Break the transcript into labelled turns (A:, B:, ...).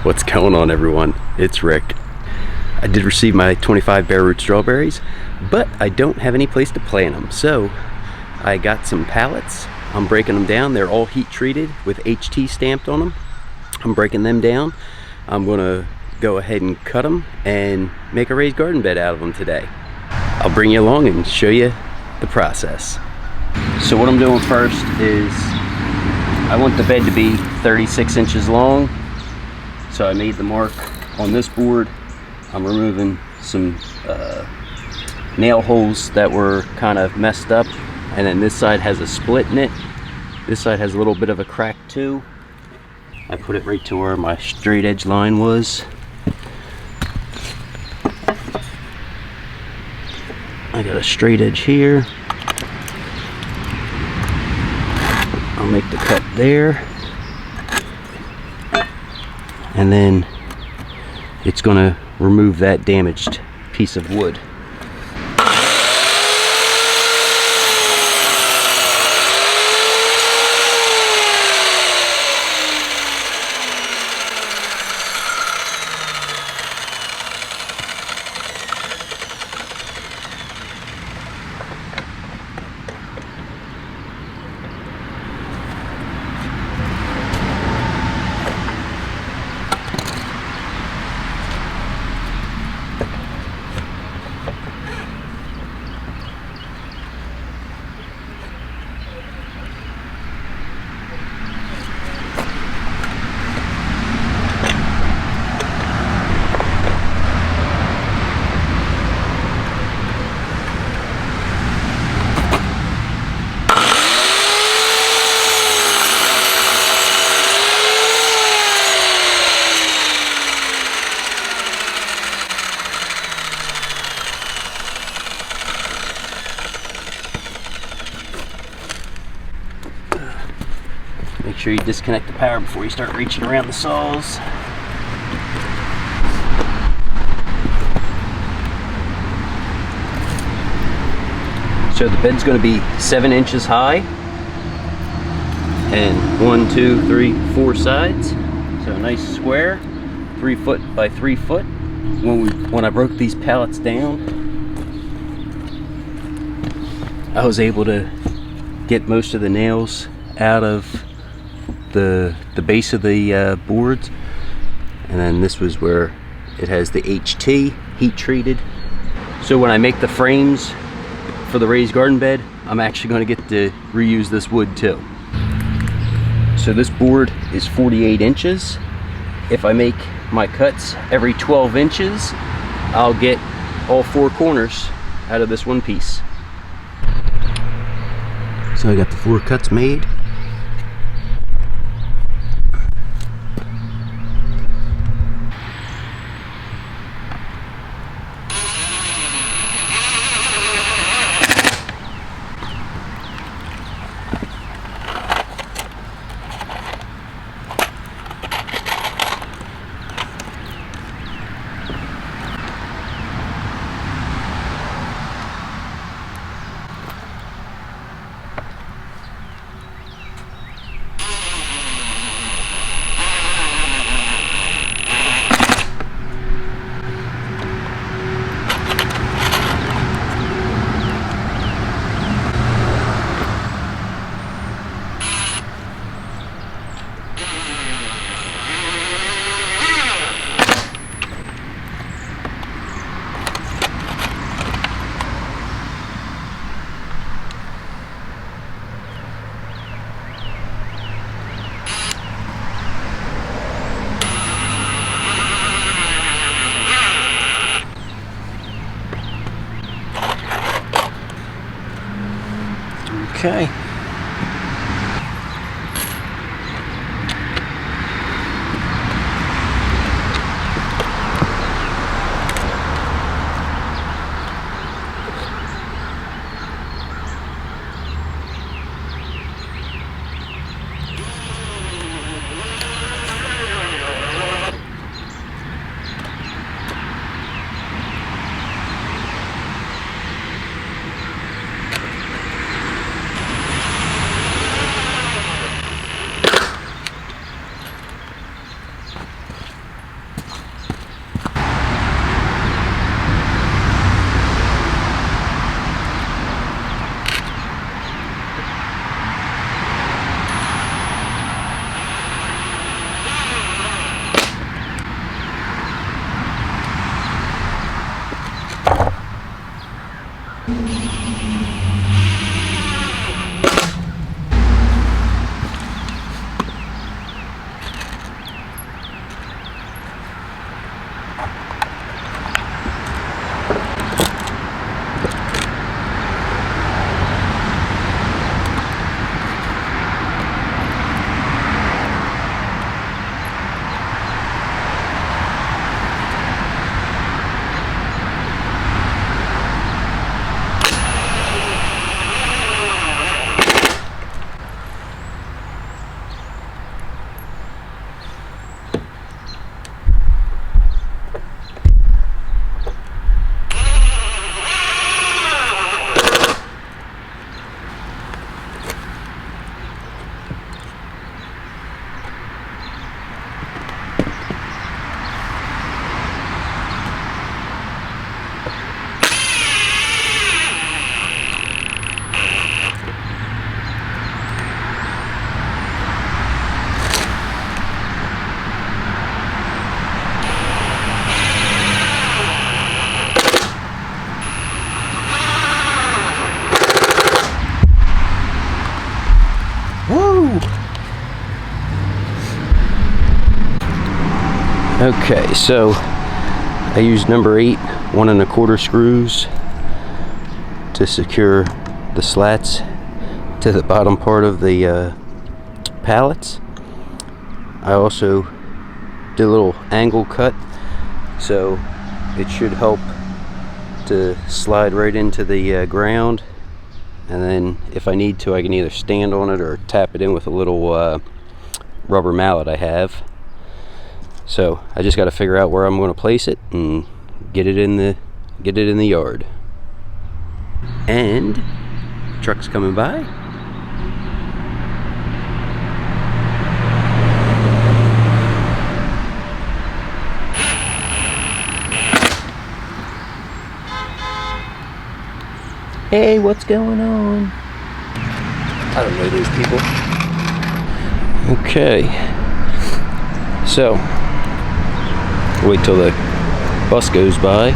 A: What's going on, everyone? It's Rick. I did receive my 25 bare root strawberries, but I don't have any place to plant them. So I got some pallets. I'm breaking them down. They're all heat treated with HT stamped on them. I'm breaking them down. I'm gonna go ahead and cut them and make a raised garden bed out of them today. I'll bring you along and show you the process. So what I'm doing first is I want the bed to be 36 inches long. So I made the mark on this board. I'm removing some nail holes that were kind of messed up, and then this side has a split in it. This side has a little bit of a crack too. I put it right to where my straight edge line was. I got a straight edge here. I'll make the cut there. And then it's going to remove that damaged piece of wood. Make sure you disconnect the power before you start reaching around the saws. So the bed's going to be 7 inches high and 1, 2, 3, 4 sides. So a nice square, 3 foot by 3 foot. When I broke these pallets down, I was able to get most of the nails out of the base of the boards, and then this was where it has the HT heat treated. So when I make the frames for the raised garden bed, I'm actually going to get to reuse this wood too. So this board is 48 inches. If I make my cuts every 12 inches, I'll get all 4 corners out of this one piece. So I got the 4 cuts made. Okay. Okay, so I used number 8 1 1/4 screws to secure the slats to the bottom part of the pallets. I also did a little angle cut, so it should help to slide right into the ground, and then if I need to, I can either stand on it or tap it in with a little rubber mallet I have. So I just got to figure out where I'm going to place it and get it in the yard. And truck's coming by. Hey, what's going on? I don't know those people. Okay. So, wait till the bus goes by.